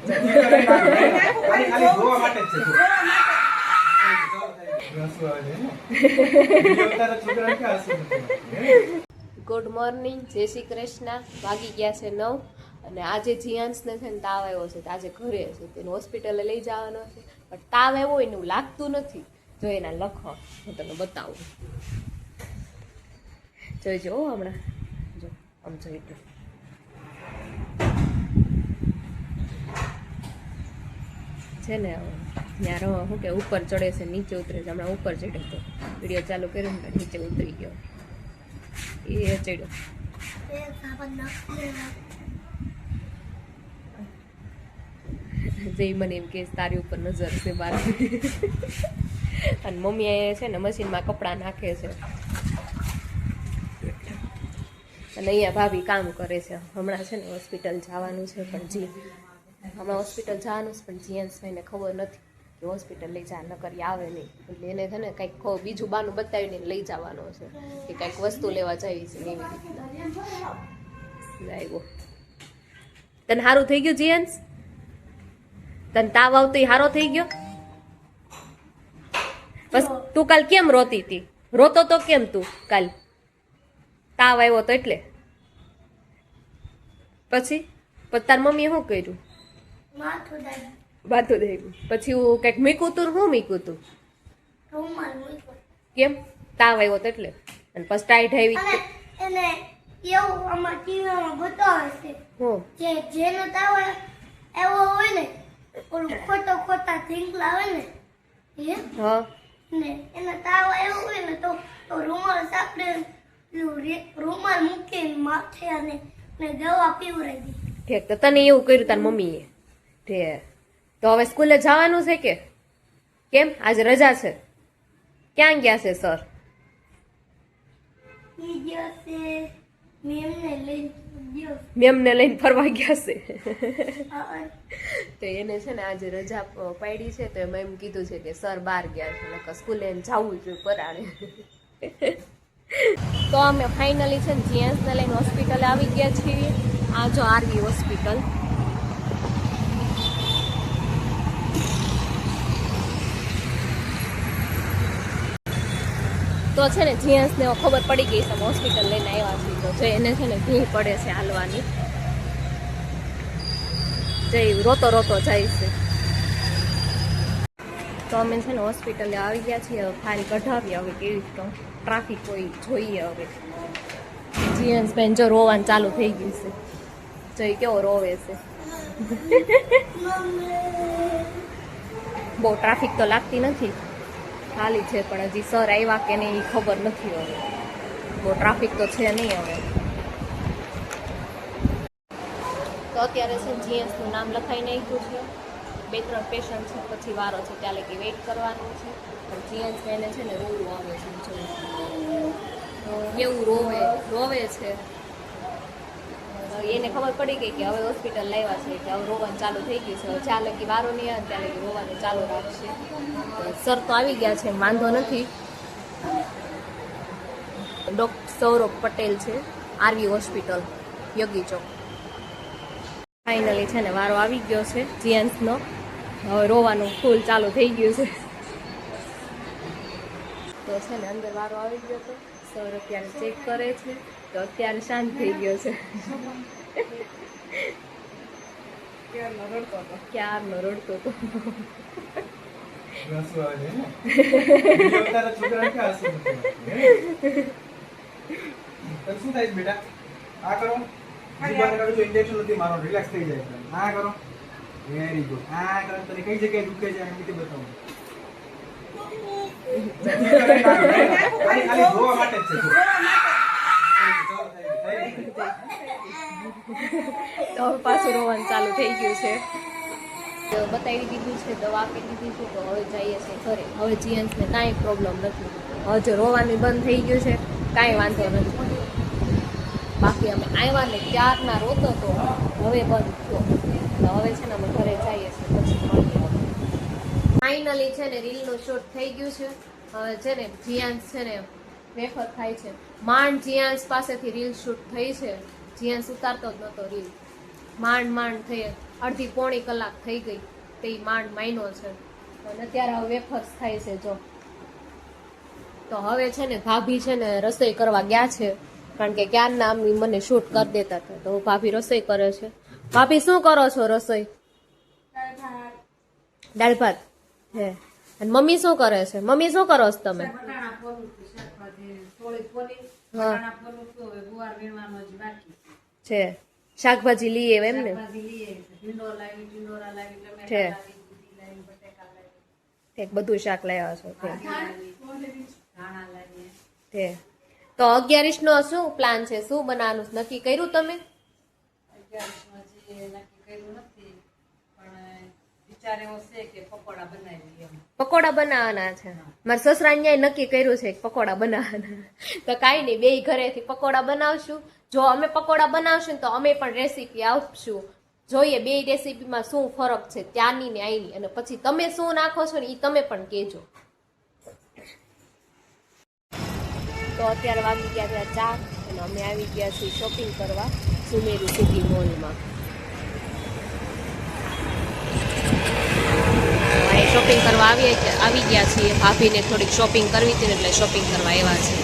Good morning, જય શ્રી કૃષ્ણ. વાગી ગયા છે 9 અને આજે જીયાન્સને છે ને તાવ આવ્યો છે. આજે ઘરે છે, તેને હોસ્પિટલે લઈ જવાનો છે. પણ તાવ આવ્યો હોય ને એવું લાગતું નથી. જો એના લખો હું તમને બતાવું. જોઈજો હમણાં જો આમ જોઈ દો. છે ને ત્યાં શું કે ઉપર ચડે છે, નીચે ઉતરે છે. હમણાં ઉપર ચડ્યો હતો, વિડીયો ચાલુ કર્યો ને નીચે ઉતરી ગયો. એ ચડ્યો જઈ મને એમ કે તારી ઉપર નજર છે બાર. અને મમ્મી એ છે ને મશીનમાં કપડાં નાખે છે અને અહીંયા ભાભી કામ કરે છે. હમણાં છે ને હોસ્પિટલ જવાનું છે, પણ હમણાં હોસ્પિટલ જવાનું છે પણ જીયાન્સભાઈને ખબર નથી કે હોસ્પિટલ લઈ જા, ન કરી આવે નહીં. એટલે એને છે ને કંઈક બીજું બાનું બતાવીને લઈ જવાનો છે કે કંઈક વસ્તુ લેવા જવી છે એવી રીતના. આવ્યો તને સારું થઈ ગયું જીયાન્સ? તને તાવ આવતો સારો થઈ ગયો? બસ તું કાલ કેમ રોતી હતી? રોતો તો કેમ તું કાલ? તાવ આવ્યો તો એટલે? પછી તાર મમ્મીએ શું કર્યું? માથું દઈ. પછી હું કંઈક મીકું તું? શું મીકું તું? કેમ? તાવ આવ્યો તો એટલે? અને પછી ટાઈટ આવી એવું આમાં ટીવીમાં બતાવે છે કે જેનો તાવ એવો હોય ને, ઓલું ખોટા થીંકલા આવે ને, હા ને એનો તાવ એવો હોય ને તો રૂમાલ સાપડે, રૂમાલ મૂકીને માથે અને દવા પીવડાવી દે. ઠીક, તો તને એવું કર્યું તાર મમ્મીએ? ઠીક, તો હવે સ્કૂલે જવાનું છે કે કેમ? આજે રજા છે. ક્યાં ગયા છે સર? મેમને લઈને ફરવા ગયા છે. તો એને છે ને આજે રજા પાડી છે, તો એમ કીધું છે કે સર બહાર ગયા છે, સ્કૂલે જવું જોઈએ પરાણે. તો અમે ફાઇનલી છે ને જીયાન્સને લઈને હોસ્પિટલે આવી ગયા છીએ. આ જો આરવી હોસ્પિટલ. તો છે ને જીયાન્સને ખબર પડી ગઈ છે હોસ્પિટલ લઈને આવ્યા છીએ. તો જો એને છે ને ભીડ પડે છે હાલવાની. જઈ રોતો રોતો જાય છે. તો અમે છે ને હોસ્પિટલે આવી ગયા છીએ. ફાઇલ કઢાવીએ હવે કેવી ટ્રાફિક હોય જોઈએ. હવે જીયાન્સભાઈ જો રોવાનું ચાલુ થઈ ગયું છે. જઈ કેવો રોવે છે. બહુ ટ્રાફિક તો લાગતી નથી, ખાલી છે. પણ હજી સર આવ્યા કે નહીં એ ખબર નથી. હવે બહુ ટ્રાફિક તો છે નહીં. હવે તો અત્યારે છે જીએસનું નામ લખાઈને આવ્યું છે. 2-3 પેશન્ટ છે, પછી વારો છે ત્યાં લગી વેઇટ કરવાનું છે. પણ જીએસ એને છે ને રોવું આવે છે, એવું રોવે છે. એને ખબર પડી ગઈ કે હવે હોસ્પિટલ લાવ્યા છે, કે હવે રોવાનું ચાલુ થઈ ગયું છે. જ્યાં લગી વારો નહીં આવે ત્યાં લગી રોવાનું ચાલુ રાખશે. સર તો આવી ગયા છે, વાંધો નથી. ડૉક્ટર સૌરભ પટેલ છે, આરવી હોસ્પિટલ, યોગી ચોક. ફાઇનલી છે ને વારો આવી ગયો છે જીયાન્સનો. હવે રોવાનું ફૂલ ચાલુ થઈ ગયું છે. તો છે ને અંદર વારો આવી ગયો હતો. સર અત્યારે ચેક કરે છે, તો અત્યારે શાંત થઈ ગયો છે. ક્યારનો રડતો હતો. શું થાય બેટા? આ કરો, ઇન્જેક્શન નથી મારો, રિલેક્સ થઈ જાય. આ કરો, વેરી ગુડ. આ કરો, તને કઈ જગ્યાએ દુખે છે એમ કીધું બતાવું. ખાલી જોવા માટે જ છે. તો હવે પાછું રોવાનું ચાલુ થઈ ગયું છે. બતાવી દીધું છે, દવા આપી દીધી છે. તો હવે જઈએ છીએ ઘરે. હવે જીએન્સને કાંઈ પ્રોબ્લેમ નથી. હવે જો રોવાનું બંધ થઈ ગયું છે, કાંઈ વાંધો નથી. બાકી અમે આવ્યા ને ત્યારના રોતો તો હવે બંધ થયો. તો હવે છે ને અમે ઘરે જઈએ છીએ, પછી મળીએ. ફાઇનલી છે ને રીલનું શૂટ થઈ ગયું છે. હવે છે ને જીયાન્સ છે ને વેફર ખાય છે. માંડ જીયાન્સ પાસેથી રીલ શૂટ થઈ છે. જીયાન્સ ઉતારતો જ નહોતો રીલ. માંડ થઈ. અડધી પોણી કલાક થઈ ગઈ તે માંડ માયનો છે અને અત્યારે હવે વેફર્સ થાય છે જો. તો હવે છે ને ભાભી છે ને રસોઈ કરવા ગયા છે કારણ કે ક્યારના મને શૂટ કરી દેતા હતા તો ભાભી રસોઈ કરે છે. ભાભી શું કરો છો રસોઈ? દાળ ભાત હે. અને મમ્મી શું કરે છે? મમ્મી શું કરો છો તમે? છે શાકભાજી લઈએ એમ ને છે ઠીક બધું શાક લાવ્યા છો તે. તો 11 નો શું પ્લાન છે? શું બનાવવાનું નક્કી કર્યું તમે? પકોડા બનાવવાના છે. મારા સસરા ન્યાય નક્કી કર્યું છે પકોડા બનાવવાના. તો કાંઈ નહીં, બે ઘરેથી પકોડા બનાવશું. જો અમે પકોડા બનાવશું તો અમે પણ રેસીપી આપશું. જોઈએ બે રેસીપીમાં શું ફરક છે ત્યાંની ને અહીંની, અને પછી તમે શું નાખો છો ને એ તમે પણ કહેજો. તો અત્યારે વાગી ગયા ત્યાં 4 અને અમે આવી ગયા છીએ શોપિંગ કરવા સુમેરી સિટી મોલમાં. શોપિંગ કરવા આવી ગયા છીએ. ભાભીને થોડીક શોપિંગ કરવી હતી ને એટલે શોપિંગ કરવા આવ્યા છીએ.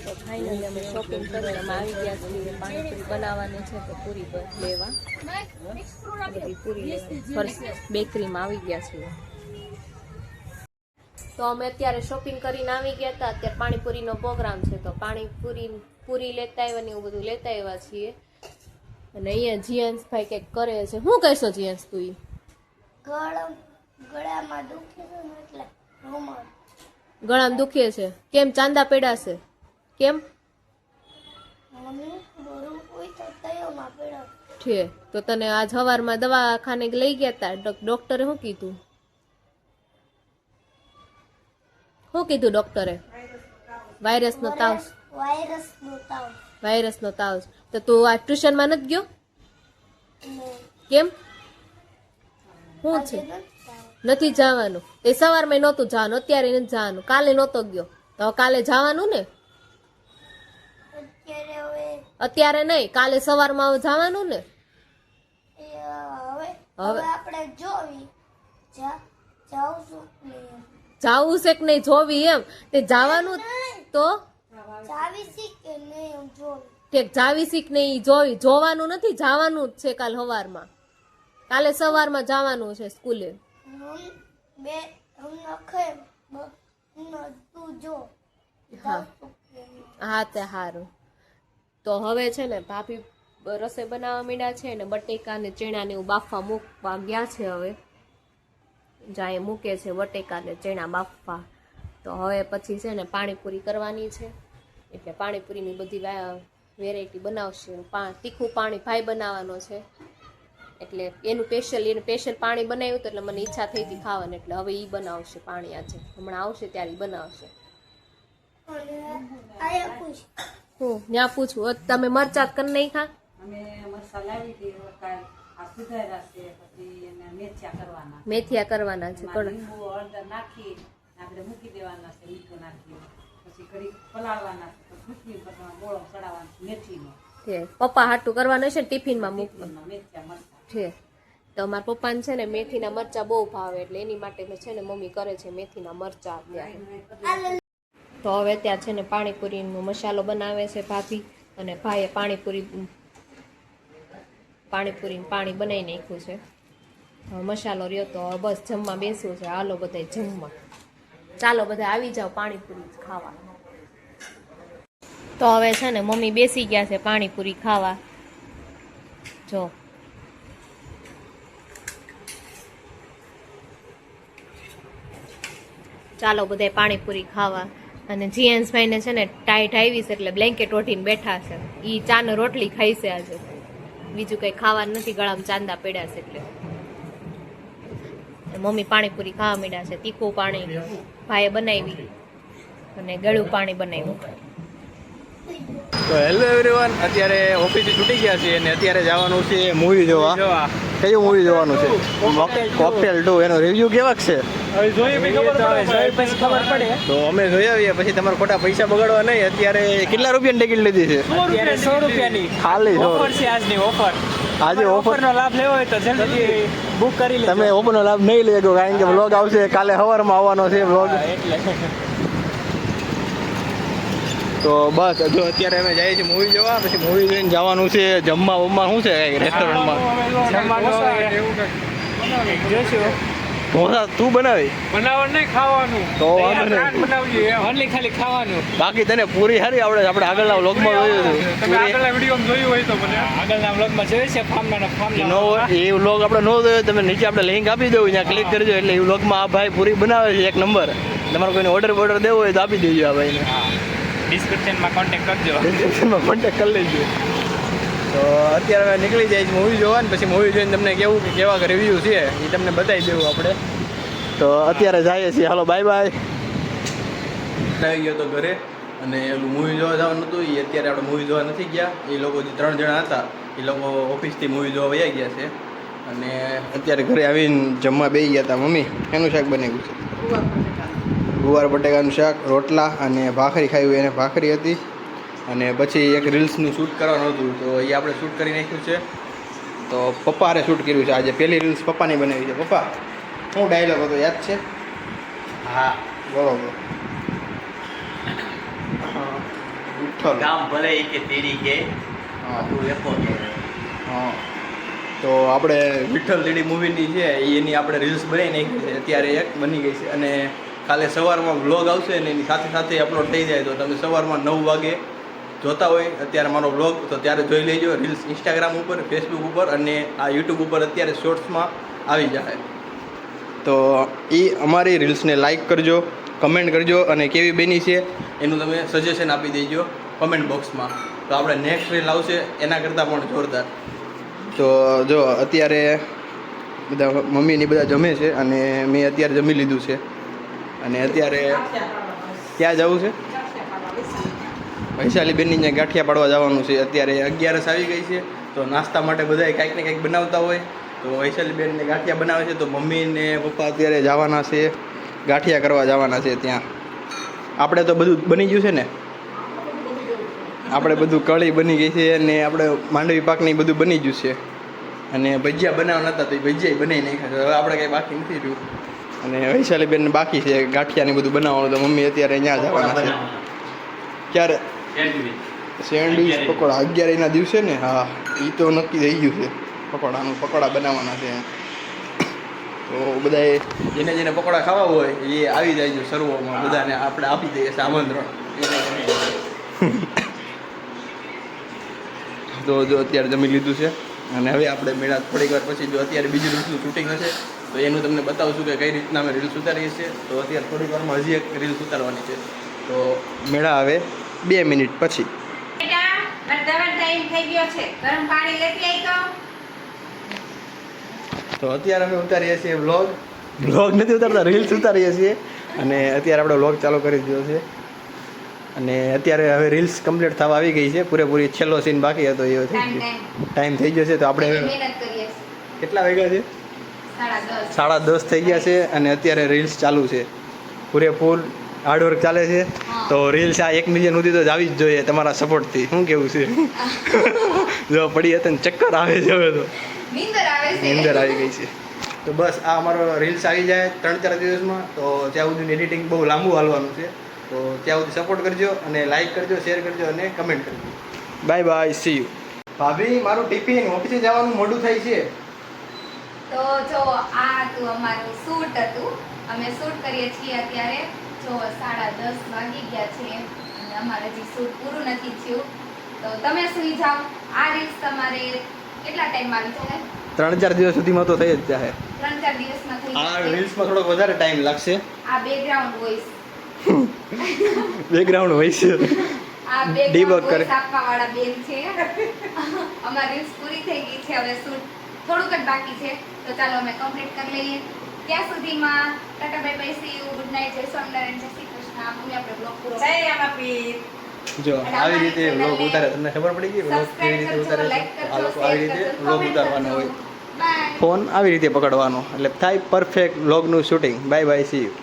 તો ફાઇનલી અમે શોપિંગ કરીને અમે આવી ગયા છીએ. પાણીપુરી બનાવવાની છે તો પૂરી લેવા બધી પૂરી લેવા બેકરીમાં આવી ગયા છીએ. તો અમે અત્યારે શોપિંગ કરીને આવી ગયા હતા. અત્યારે પાણીપુરીનો પ્રોગ્રામ છે તો પૂરી લેતા આવ્યા ને એવું બધું લેતા આવ્યા છીએ. અને અહીંયા જીયાંશભાઈ કંઈક કરે છે. શું કહેશો જીયાંશ તું? ગળામાં દુખે છે ને એટલે ગળામાં દુખે છે? કેમ ચાંદા પડ્યા છે? કેમ છે? તો તને આજ સવારમાં દવાખાને લઈ ગયા તા ડોક્ટરે શું કીધું? શું કીધું ડોક્ટરે? વાયરસનો તાવ. વાયરસનો તાવ. તો તું આ ટ્યુશનમાં નથી ગયો? કેમ? શું છે? નથી જવાનું? એ સવારમાં નહોતું જવાનું, અત્યારે નથી જવાનું, કાલે નહોતો ગયો તો કાલે જવાનું ને? અત્યારે નહીં, કાલે સવારમાં જવાનું ને? હવે આપણે જોવી જાવું છે કે નહીં જોવી એમ? તે જવાનું તો ઠીક, જાવી શીખ નહીં જોવી, જોવાનું નથી, જવાનું જ છે કાલ સવારમાં. કાલે સવારમાં જવાનું છે સ્કૂલે. હા તે સારું. તો હવે છે ને ભાભી રસોઈ બનાવવા માંડ્યા છે ને બટેકા ને ચણા ને એવું બાફવા મૂકવા ગયા છે. હવે જાય મૂકે છે બટેકા ને ચણા બાફવા. તો હવે પછી છે ને પાણીપુરી કરવાની છે એટલે પાણીપુરીની બધી વેરાયટી બનાવશે. તીખું પાણી ભાઈ બનાવવાનો છે એટલે એનું સ્પેશિયલ પાણી બનાવ્યું હતું એટલે મને ઈચ્છા થઈ હતી ખાવાની એટલે હવે ઈ બનાવશે પાણી. આજે હમણાં આવશે ત્યારે ઈ બનાવશે. હું ત્યાં પૂછું તમે મરચાં કરી નહીં ખા? મેથિયા કરવાના છે પણ પપ્પા હાટું કરવાનું છે ને ટિફિનમાં મૂકવાનું છે. તો અમારા પપ્પાને છે ને મેથીના મરચા બહુ ભાવે એટલે એની માટે છે ને મમ્મી કરે છે મેથીના મરચા. તો હવે ત્યાં છે ને પાણીપુરીનો મસાલો બનાવે છે ભાભી અને ભાઈએ પાણી બનાવી નાખ્યું છે. મસાલો રહ્યો તો બસ જમવા બેસવું છે. હાલો બધા જમવા, ચાલો બધા આવી જાઓ પાણીપુરી ખાવા. તો હવે છે ને મમ્મી બેસી ગયા છે પાણીપુરી ખાવા. જો ચાલો બધા પાણીપુરી ખાવા. અને જીએન્સભાઈને છે ને ટાઈટ આવી છે એટલે બ્લેન્કેટ ઓઢીને બેઠા છે. ઈ ચા ને રોટલી ખાઈ છે આજે, બીજું કઈ ખાવાનું નથી, ગળામાં ચાંદા પડ્યા છે એટલે. મમ્મી પાણીપુરી ખાવા માંડ્યા છે. તીખું પાણી ભાઈએ બનાવી અને ગળું પાણી બનાવ્યું. તો હેલો એવરીવન, અત્યારે ઓફિસથી છૂટી ગયા છીએ અને અત્યારે જવાનું છે મૂવી જોવા. કયું મૂવી જોવાનું છે? કોકટેલ 2. એનો રિવ્યુ કેવાક છે હવે જોઈએ પછી ખબર પડે. તો અમે જોઈ આવીએ પછી તમારે ખોટા પૈસા બગાડવા નહીં. અત્યારે કેટલા રૂપિયાની ટિકિટ લીધી છે? 100 રૂપિયાની ખાલી ઓફર છે આજની ઓફર. આજે ઓફર ઓફરનો લાભ લેવો હોય તો જલ્દી બુક કરી લેજો. તમે ઓફરનો લાભ નહીં લેજો કારણ કે વ્લોગ આવશે કાલે સવારમાં આવવાનો છે વ્લોગ. હા, એટલે તો બસ જો અત્યારે અમે જઈએ છીએ મૂવી જોવા, પછી મૂવી જોઈને જવાનું છે જમવા વમવા શું છે કાંઈક રેસ્ટોરન્ટમાં. જમવાનું જોઈશું. ઢોસા તું બનાવી બનાવવાનું નહીં, ખાવાનું. તો વાંધો નહીં. બ્રાન્ડ બનાવજે એમ. ઓનલી ખાલી ખાવાનું. બાકી તને પૂરી સારી આવડે છે. આપણે આગળના વ્લોગમાં જોયું હતું તમે પૂરી. આગળના વિડીયોમાં જોયું હોય તો મને આગળના વ્લોગમાં જોયું છે ફાર્મના નો એ વ્લોગ આપણે નો જોયો તમે નીચે આપણે લિંક આપી દઉં ત્યાં ક્લિક કરજો એટલે એ વ્લોગમાં આ ભાઈ પૂરી બનાવે છે એક નંબર. તમારે કોઈને ઓર્ડર દેવો હોય તો આપી દેજો આ ભાઈને. ડિસ્ક્રિપ્શનમાં કોન્ટેક્ટ કરજો. ડિસ્ક્રિપ્શનમાં કોન્ટેક્ટ કરી લેજો. તો અત્યારે અમે નીકળી જાય છે મૂવી જોવા ને પછી મૂવી જોઈને તમને કેવું કે કેવા રિવ્યૂ છે એ તમને બતાવી દેવું આપણે. તો અત્યારે જઈએ છીએ. હાલો બાય બાય. આવી ગયો તો ઘરે અને એલું મૂવી જોવા જવાનું હતું એ અત્યારે આપણે મૂવી જોવા નથી ગયા. એ લોકો જે 3 જણા હતા એ લોકો ઓફિસથી મૂવી જોવા વયા ગયા છે અને અત્યારે ઘરે આવીને જમવા બેસી ગયા હતા. મમ્મી એનું શાક બનાવ્યું છે? ગુવાર બટેકાનું શાક, રોટલા અને ભાખરી ખાવી એને ભાખરી હતી. અને પછી એક રીલ્સનું શૂટ કરવાનું હતું તો એ આપણે શૂટ કરી નાખ્યું છે. તો પપ્પાએ શૂટ કર્યું છે આજે. પહેલી રીલ્સ પપ્પાની બનાવી છે. પપ્પા શું ડાયલોગ હતો યાદ છે? હા, બરોબર. વિઠ્ઠલ. કામ ભલે કે તેરી કે હા તું લેપો કે. હા તો આપણે વિઠ્ઠલ લીડી મૂવીની છે એની આપણે રીલ્સ બનાવી નાખી છે. અત્યારે એક બની ગઈ છે અને કાલે સવારમાં વ્લોગ આવશે ને એની સાથે સાથે અપલોડ થઈ જાય તો તમે સવારમાં 9 વાગે જોતા હોય અત્યારે મારો વ્લોગ તો ત્યારે જોઈ લેજો. રીલ્સ ઇન્સ્ટાગ્રામ ઉપર, ફેસબુક ઉપર અને આ યુટ્યુબ ઉપર અત્યારે શોર્ટ્સમાં આવી જાય. તો એ અમારી રીલ્સને લાઈક કરજો, કમેન્ટ કરજો અને કેવી બની છે એનું તમે સજેશન આપી દેજો કમેન્ટ બોક્સમાં. તો આપણે નેક્સ્ટ રીલ આવશે એના કરતાં પણ જોરદાર. તો જો અત્યારે બધા મમ્મીની બધા જમે છે અને મેં અત્યારે જમી લીધું છે અને અત્યારે ક્યાં જવું છે? વૈશાલી બેનની ત્યાં ગાંઠિયા પાડવા જવાનું છે. અત્યારે 11 આવી ગઈ છે તો નાસ્તા માટે બધાએ કાંઈક ને કંઈક બનાવતા હોય તો વૈશાલી બેનને ગાંઠિયા બનાવે છે તો મમ્મી ને પપ્પા અત્યારે જવાના છે ગાંઠિયા કરવા જવાના છે ત્યાં. આપણે તો બધું બની ગયું છે ને, આપણે બધું કળી બની ગઈ છે અને આપણે માંડવી પાકની બધું બની ગયું છે અને ભજીયા બનાવવાના હતા તો એ ભજીયા બનાવી નાખ્યા છે. હવે આપણે કંઈ બાકી નથી રહ્યું અને વૈશાલી બેનને બાકી છે ગાંઠિયા ને બધું બનાવવાનું તો મમ્મી અત્યારે અહીંયા જવાના છે. ક્યારે? સેન્ડવીચ પકોડા 11 દિવસે ને? હા એ તો નક્કી થઈ ગયું છે. પકોડા બનાવવાના છે તો બધાએ જેને જેને પકોડા ખાવા હોય એ આવી જાય છે સર્વોમાં. બધાને આપણે આપી દઈએ છીએ આમંત્રણ. તો જો અત્યારે જમી લીધું છે અને હવે આપણે મેળા થોડીક વાર પછી જો અત્યારે બીજી રીલ્સનું શૂટિંગ હશે તો એનું તમને બતાવશું કે કઈ રીતના અમે રીલ્સ ઉતારીએ છીએ. તો અત્યારે થોડીક વારમાં હજી એક રીલ્સ ઉતારવાની છે તો મેળા આવે 2 મિનિટ પછી. તો અત્યારે અમે ઉતારીએ છીએ વ્લોગ નથી ઉતારતા, રીલ્સ ઉતારીએ છીએ અને અત્યારે આપણે વ્લોગ ચાલુ કરી દીધો છે અને અત્યારે હવે રીલ્સ કમ્પ્લીટ થવા આવી ગઈ છે. પૂરેપૂરી છેલ્લો સીન બાકી હતો એ ટાઈમ થઈ ગયો છે. તો આપણે કેટલા વાગ્યા છે? 10:30 થઈ ગયા છે અને અત્યારે રીલ્સ ચાલુ છે. પૂરેપૂર હાર્ડવર્ક ચાલે છે તો રીલ્સ આ 1 મિલિયન સુધી તો જ આવી જ જોઈએ તમારા સપોર્ટથી. શું કેવું છે? જો પડી હતા ને ચક્કર આવે છે હવે તો નીંદર આવી ગઈ છે. તો બસ આ અમારો રીલ્સ આવી જાય 3-4 દિવસમાં તો ત્યાં સુધીનું એડિટિંગ બહુ લાંબુ હાલવાનું છે તો ત્યાં સુધી સપોર્ટ કરજો અને લાઈક કરજો, શેર કરજો અને કમેન્ટ કરજો. By bye, see you. ભાભી મારું ટિફિન, ઓફિસે જવાનું મોડું થાય છે. તો જો આ હતું અમારું શૂટ હતું. અમે શૂટ કરીએ છીએ અત્યારે. જો 10:30 વાગી ગયા છે અને અમારે હજી શૂટ પૂરું નથી થયું તો તમે સુઈ જાઓ. આ રીલ્સ તમારે કેટલા ટાઈમમાં આવી જાય? 3-4 દિવસ સુધીમાં તો થઈ જ જાય. 3-4 દિવસમાં થઈ આ જશે. રીલ્સમાં થોડોક વધારે ટાઈમ લાગશે. આ બેકગ્રાઉન્ડ વોઇસ બેકગ્રાઉન્ડ હોય છે. આ Debug બેકગ્રાઉન્ડ કરે. વોઇસ આપવા વાળા બેન છે. અમારી રીલ્સ પૂરી થઈ ગઈ છે. હવે શૂટ થોડુંક જ બાકી છે તો ચાલો અમે કમ્પ્લીટ કરી લઈએ. ત્યાં સુધીમાં Tata by bye, see you, good night, જય સ્વામિનારાયણ, જય શ્રી કૃષ્ણ. આપણે બ્લોગ પૂરો જો આવી રીતે વ્લોગ ઉતારે તમને ખબર પડી ગઈ વ્લોગ કેવી રીતે ઉતારે છે? તો આ લોકો આવી રીતે વ્લોગ ઉતારવાનો હોય. બાય. ફોન આવી રીતે પકડવાનો એટલે થાય પરફેક્ટ વ્લોગનું shooting. Bye bye, see you.